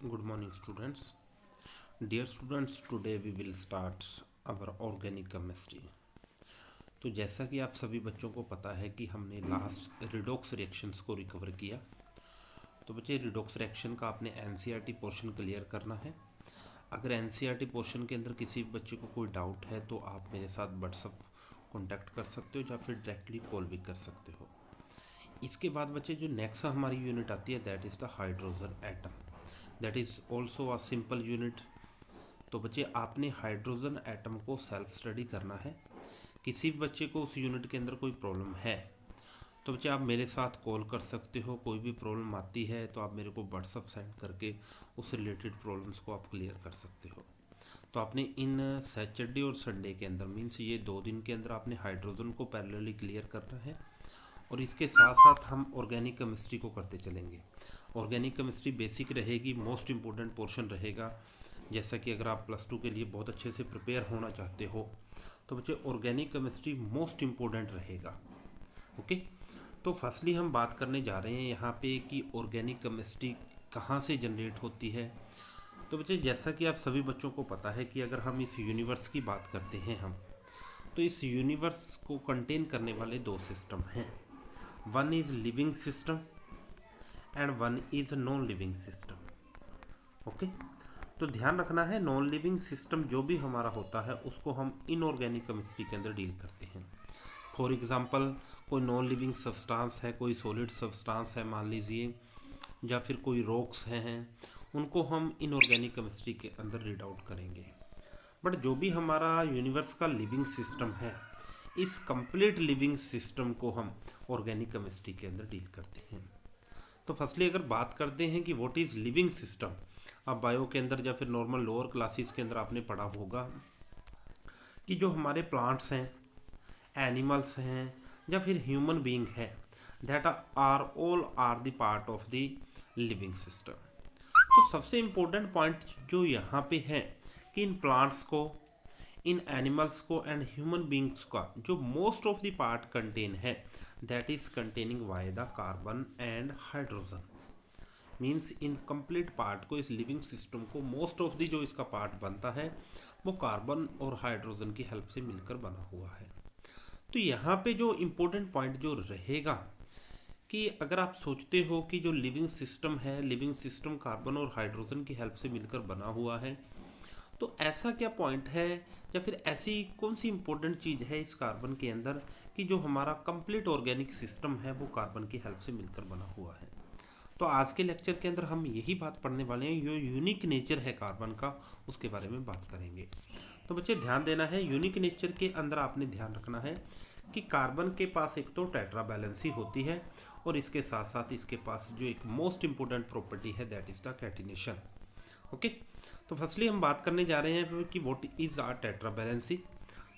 Good morning, students. Dear students, today we will start our organic chemistry. तो जैसा कि आप सभी बच्चों को पता है कि हमने लास्ट रिडॉक्स रिएक्शंस को रिकवर किया। तो बच्चे रिडॉक्स रिएक्शन का आपने एनसीईआरटी पोर्शन क्लियर करना है। अगर एनसीईआरटी पोर्शन के अंदर किसी बच्चे को कोई डाउट है तो आप मेरे साथ व्हाट्सअप कॉन्टैक्ट कर सकते हो या फिर डायरेक्टली कॉल भी कर सकते हो। इसके बाद बच्चे जो नेक्स्ट हमारी यूनिट आती है that is the hydrogen atom, that is also a simple unit. तो बच्चे आपने हाइड्रोजन एटम को सेल्फ स्टडी करना है। किसी भी बच्चे को उस यूनिट के अंदर कोई प्रॉब्लम है तो बच्चे आप मेरे साथ कॉल कर सकते हो। कोई भी प्रॉब्लम आती है तो आप मेरे को व्हाट्सअप सेंड करके उस रिलेटेड प्रॉब्लम्स को आप क्लियर कर सकते हो। तो आपने इन सैटरडे और संडे के अंदर मीन्स ये 2 दिन के अंदर आपने हाइड्रोजन को पैरेलली क्लियर करना है और इसके साथ साथ हम ऑर्गेनिक केमिस्ट्री को करते चलेंगे। ऑर्गेनिक केमिस्ट्री बेसिक रहेगी, मोस्ट इम्पोर्टेंट पोर्शन रहेगा। जैसा कि अगर आप +2 के लिए बहुत अच्छे से प्रिपेयर होना चाहते हो तो बच्चे ऑर्गेनिक केमिस्ट्री मोस्ट इम्पोर्टेंट रहेगा। ओके, तो फर्स्टली हम बात करने जा रहे हैं यहाँ पे कि ऑर्गेनिक केमिस्ट्री कहाँ से जनरेट होती है। तो बच्चे जैसा कि आप सभी बच्चों को पता है कि अगर हम इस यूनिवर्स की बात करते हैं तो इस यूनिवर्स को कंटेन करने वाले 2 सिस्टम हैं। One is living system and one is non living system. Okay, तो ध्यान रखना है नॉन लिविंग सिस्टम जो भी हमारा होता है उसको हम इनऑर्गेनिक केमिस्ट्री के अंदर डील करते हैं। फॉर एग्जांपल कोई नॉन लिविंग सब्सटेंस है, कोई सॉलिड सब्सटेंस है मान लीजिए, या फिर कोई रॉक्स हैं, उनको हम इनऑर्गेनिक केमिस्ट्री के अंदर रीड आउट करेंगे। बट जो भी हमारा यूनिवर्स का लिविंग सिस्टम है इस कंप्लीट लिविंग सिस्टम को हम ऑर्गेनिक केमिस्ट्री के अंदर डील करते हैं। तो फर्स्टली अगर बात करते हैं कि व्हाट इज़ लिविंग सिस्टम, अब बायो के अंदर या फिर नॉर्मल लोअर क्लासेस के अंदर आपने पढ़ा होगा कि जो हमारे प्लांट्स हैं, एनिमल्स हैं या फिर ह्यूमन बीइंग है, that are all are the part of the living system. तो सबसे इम्पोर्टेंट पॉइंट जो यहाँ पे है कि इन प्लांट्स को, इन एनिमल्स को एंड ह्यूमन बींग्स का जो most of the part contain है that is containing why the carbon and hydrogen. Means इन कंप्लीट पार्ट को, इस लिविंग सिस्टम को मोस्ट ऑफ द जो इसका पार्ट बनता है वो कार्बन और हाइड्रोजन की हेल्प से मिलकर बना हुआ है। तो यहाँ पे जो इम्पोर्टेंट पॉइंट जो रहेगा कि अगर आप सोचते हो कि जो लिविंग सिस्टम है, लिविंग सिस्टम कार्बन और हाइड्रोजन की हेल्प से मिलकर बना हुआ है, तो ऐसा क्या पॉइंट है या फिर ऐसी कौन सी इंपॉर्टेंट चीज़ है इस कार्बन के अंदर कि जो हमारा कंप्लीट ऑर्गेनिक सिस्टम है वो कार्बन की हेल्प से मिलकर बना हुआ है। तो आज के लेक्चर के अंदर हम यही बात पढ़ने वाले हैं, जो यूनिक नेचर है कार्बन का उसके बारे में बात करेंगे। तो बच्चे ध्यान देना है, यूनिक नेचर के अंदर आपने ध्यान रखना है कि कार्बन के पास एक तो टेट्रा बैलेंसी होती है और इसके साथ साथ इसके पास जो एक मोस्ट इंपोर्टेंट प्रॉपर्टी है that is the catenation. Okay, तो फर्स्टली हम बात करने जा रहे हैं कि what is our tetravalency.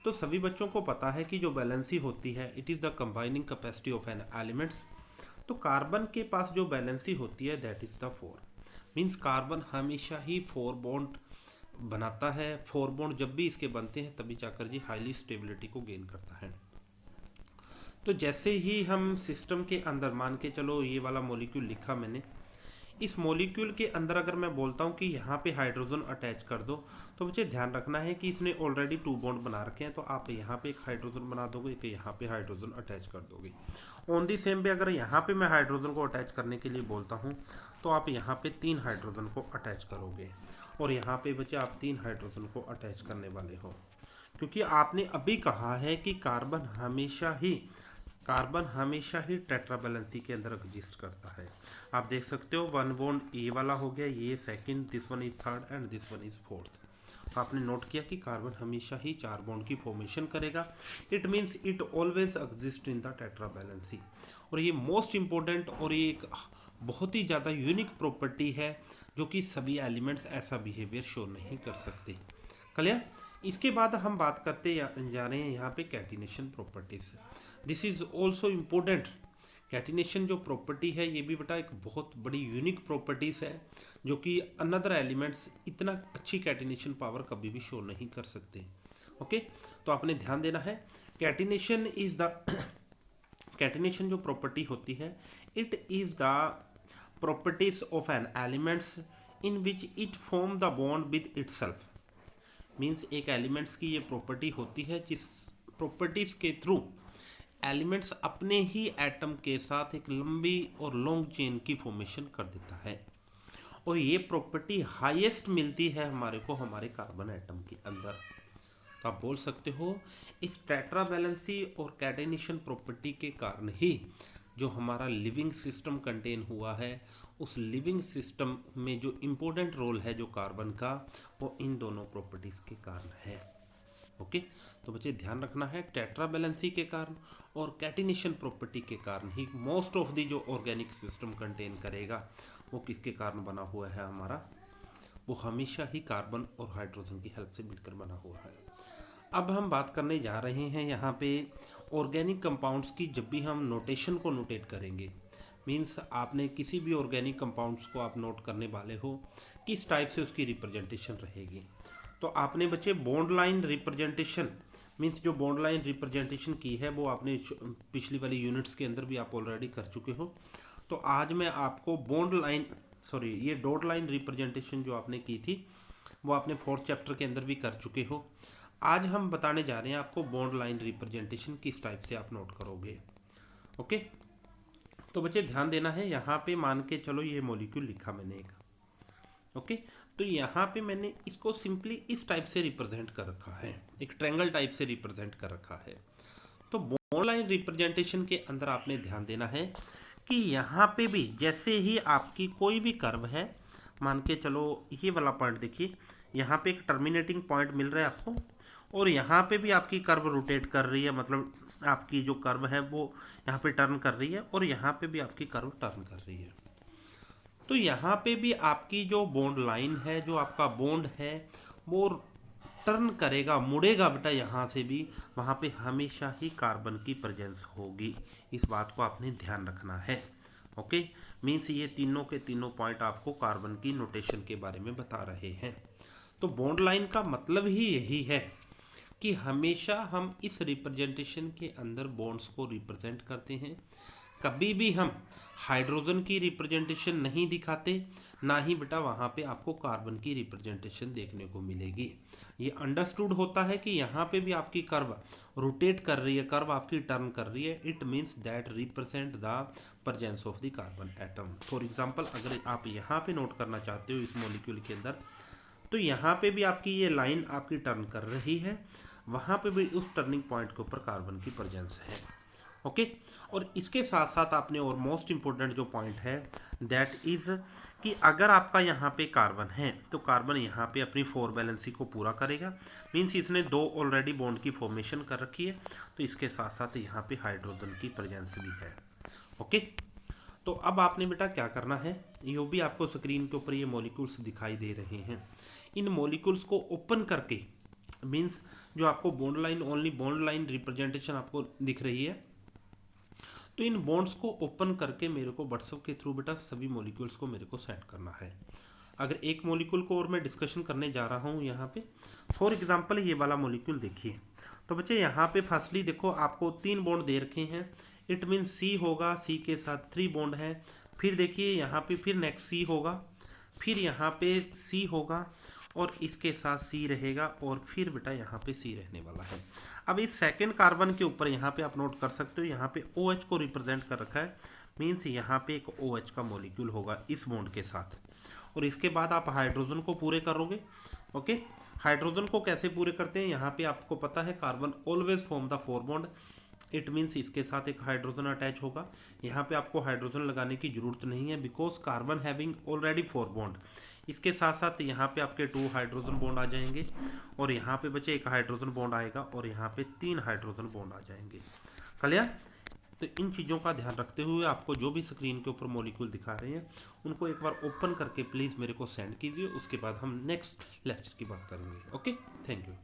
तो सभी बच्चों को पता है कि जो बैलेंसी होती है it is the combining capacity of an elements. तो कार्बन के पास जो बैलेंसी होती है that is the 4। Means carbon हमेशा ही 4 बॉन्ड बनाता है। 4 बॉन्ड जब भी इसके बनते हैं तभी जाकर ये हाईली स्टेबिलिटी को गेन करता है। तो जैसे ही हम सिस्टम के अंदर, मान के चलो ये वाला मॉलिक्यूल लिखा मैंने, इस मॉलिक्यूल के अंदर अगर मैं बोलता हूँ कि यहाँ पे हाइड्रोजन अटैच कर दो तो मुझे ध्यान रखना है कि इसने ऑलरेडी 2 बॉन्ड बना रखे हैं, तो आप यहाँ पे एक हाइड्रोजन बना दोगे, एक यहाँ पे हाइड्रोजन अटैच कर दोगे। ऑन दी सेम पे अगर यहाँ पे मैं हाइड्रोजन को अटैच करने के लिए बोलता हूँ तो आप यहाँ पे 3 हाइड्रोजन को अटैच करोगे और यहाँ पे बच्चे आप 3 हाइड्रोजन को अटैच करने वाले हो, क्योंकि आपने अभी कहा है कि कार्बन हमेशा ही टेट्रा बैलेंसी के अंदर एग्जिस्ट करता है। आप देख सकते हो 1 बॉन्ड ये वाला हो गया, ये second, this one is third and this one is fourth. तो आपने नोट किया कि कार्बन हमेशा ही 4 बॉन्ड की फॉर्मेशन करेगा। It means it always exist in the tetra valency. और ये मोस्ट इंपॉर्टेंट और ये एक बहुत ही ज़्यादा यूनिक प्रॉपर्टी है जो कि सभी एलिमेंट्स ऐसा बिहेवियर शो नहीं कर सकते। क्लियर? इसके बाद हम बात करते जा रहे हैं यहाँ पे catenation properties. This is also important. Catenation जो प्रॉपर्टी है ये भी बेटा एक बहुत बड़ी यूनिक प्रॉपर्टीज है जो कि अनदर एलिमेंट्स इतना अच्छी कैटिनेशन पावर कभी भी शो नहीं कर सकते। ओके, तो आपने ध्यान देना है। कैटिनेशन इज द कैटिनेशन जो प्रॉपर्टी होती है it is the properties of an elements in which it form the bond with itself. Means एक एलिमेंट्स की ये प्रॉपर्टी होती है जिस प्रॉपर्टीज के थ्रू एलिमेंट्स अपने ही एटम के साथ एक लंबी और लॉन्ग चेन की फॉर्मेशन कर देता है, और ये प्रॉपर्टी हाईएस्ट मिलती है हमारे को हमारे कार्बन एटम के अंदर। तो आप बोल सकते हो इस टेट्रा वैलेंसी और कैटेनेशन प्रॉपर्टी के कारण ही जो हमारा लिविंग सिस्टम कंटेन हुआ है, उस लिविंग सिस्टम में जो इम्पोर्टेंट रोल है जो कार्बन का, वो इन दोनों प्रॉपर्टीज के कारण है। ओके, तो बच्चे ध्यान रखना है टेट्रा वैलेंसी के कारण और कैटिनेशन प्रॉपर्टी के कारण ही मोस्ट ऑफ दी जो ऑर्गेनिक सिस्टम कंटेन करेगा वो किसके कारण बना हुआ है हमारा, वो हमेशा ही कार्बन और हाइड्रोजन की हेल्प से मिलकर बना हुआ है। अब हम बात करने जा रहे हैं यहाँ पे ऑर्गेनिक कंपाउंड्स की। जब भी हम नोटेशन को नोटेट करेंगे, मीन्स आपने किसी भी ऑर्गेनिक कंपाउंड्स को आप नोट करने वाले हो, किस टाइप से उसकी रिप्रेजेंटेशन रहेगी। तो आपने बच्चे बॉन्ड लाइन रिप्रेजेंटेशन, मीन्स जो बॉन्ड लाइन रिप्रेजेंटेशन की है वो आपने पिछली वाली यूनिट्स के अंदर भी आप ऑलरेडी कर चुके हो। तो आज मैं आपको बॉन्ड लाइन ये डॉट लाइन रिप्रेजेंटेशन जो आपने की थी वो आपने 4th चैप्टर के अंदर भी कर चुके हो। आज हम बताने जा रहे हैं आपको बॉन्ड लाइन रिप्रेजेंटेशन किस टाइप से आप नोट करोगे। ओके, तो बच्चे ध्यान देना है, यहाँ पे मान के चलो ये मॉलिक्यूल लिखा मैंने एक। ओके, तो यहाँ पे मैंने इसको सिंपली इस टाइप से रिप्रेजेंट कर रखा है, एक ट्रायंगल टाइप से रिप्रेजेंट कर रखा है। तो बॉन्ड लाइन रिप्रेजेंटेशन के अंदर आपने ध्यान देना है कि यहाँ पे भी जैसे ही आपकी कोई भी कर्व है, मान के चलो ये वाला पॉइंट देखिए, यहाँ पे एक टर्मिनेटिंग पॉइंट मिल रहा है आपको, और यहाँ पे भी आपकी कर्व रोटेट कर रही है, मतलब आपकी जो कर्व है वो यहाँ पे टर्न कर रही है, और यहाँ पे भी आपकी कर्व टर्न कर रही है। तो यहाँ पे भी आपकी जो बॉन्ड लाइन है, जो आपका बॉन्ड है, वो टर्न करेगा, मुड़ेगा बेटा यहाँ से भी, वहाँ पे हमेशा ही कार्बन की प्रेजेंस होगी। इस बात को आपने ध्यान रखना है। ओके, मीन्स ये तीनों के तीनों पॉइंट आपको कार्बन की नोटेशन के बारे में बता रहे हैं। तो बॉन्ड लाइन का मतलब ही यही है कि हमेशा हम इस रिप्रेजेंटेशन के अंदर बॉन्ड्स को रिप्रेजेंट करते हैं। कभी भी हम हाइड्रोजन की रिप्रेजेंटेशन नहीं दिखाते, ना ही बेटा वहाँ पे आपको कार्बन की रिप्रेजेंटेशन देखने को मिलेगी। ये अंडरस्टूड होता है कि यहाँ पे भी आपकी कर्व रोटेट कर रही है, कर्व आपकी टर्न कर रही है, it means that represent the presence of the carbon atom. For example अगर आप यहाँ पे नोट करना चाहते हो इस मॉलिक्यूल के अंदर, तो यहाँ पे भी आपकी ये लाइन आपकी टर्न कर रही है, वहाँ पे भी उस टर्निंग पॉइंट के ऊपर कार्बन की प्रेजेंस है। ओके, और इसके साथ साथ आपने और मोस्ट इम्पोर्टेंट जो पॉइंट है दैट इज कि अगर आपका यहाँ पे कार्बन है तो कार्बन यहाँ पे अपनी 4 वैलेंसी को पूरा करेगा, मीन्स इसने 2 ऑलरेडी बॉन्ड की फॉर्मेशन कर रखी है, तो इसके साथ साथ यहाँ पे हाइड्रोजन की प्रेजेंस भी है। ओके, तो अब आपने बेटा क्या करना है, ये भी आपको स्क्रीन के ऊपर ये मॉलिक्यूल्स दिखाई दे रहे हैं, इन मॉलिक्यूल्स को ओपन करके, मीन्स जो आपको bond line only bond line representation आपको दिख रही है, तो इन बॉन्ड्स को ओपन करके मेरे को व्हाट्सएप के थ्रू बेटा सभी मॉलिक्यूल्स को मेरे को सेट करना है। अगर एक मॉलिक्यूल को और मैं डिस्कशन करने जा रहा हूँ यहाँ पे, फॉर एग्जांपल ये वाला मॉलिक्यूल देखिए, तो बच्चे यहाँ पे फर्स्टली देखो आपको 3 बॉन्ड दे रखे हैं, इट मीन सी होगा, सी के साथ 3 बॉन्ड है, फिर देखिए यहाँ पे फिर नेक्स्ट सी होगा, फिर यहाँ पे सी होगा, और इसके साथ सी रहेगा, और फिर बेटा यहाँ पे सी रहने वाला है। अब इस सेकेंड कार्बन के ऊपर यहाँ पे आप नोट कर सकते हो, यहाँ पे OH को रिप्रेजेंट कर रखा है, मीन्स यहाँ पे एक OH का मॉलिक्यूल होगा इस बॉन्ड के साथ, और इसके बाद आप हाइड्रोजन को पूरे करोगे। ओके, हाइड्रोजन को कैसे पूरे करते हैं, यहाँ पे आपको पता है carbon always form the 4 bond, it means इसके साथ एक हाइड्रोजन अटैच होगा। यहाँ पे आपको हाइड्रोजन लगाने की जरूरत नहीं है, because carbon having already 4 bond. इसके साथ साथ यहाँ पे आपके 2 हाइड्रोजन बॉन्ड आ जाएंगे, और यहाँ पे बचे एक हाइड्रोजन बॉन्ड आएगा, और यहाँ पे 3 हाइड्रोजन बॉन्ड आ जाएंगे। क्लियर? तो इन चीज़ों का ध्यान रखते हुए आपको जो भी स्क्रीन के ऊपर मॉलिक्यूल दिखा रहे हैं उनको एक बार ओपन करके प्लीज़ मेरे को सेंड कीजिए, उसके बाद हम नेक्स्ट लेक्चर की बात करेंगे। Okay, thank you.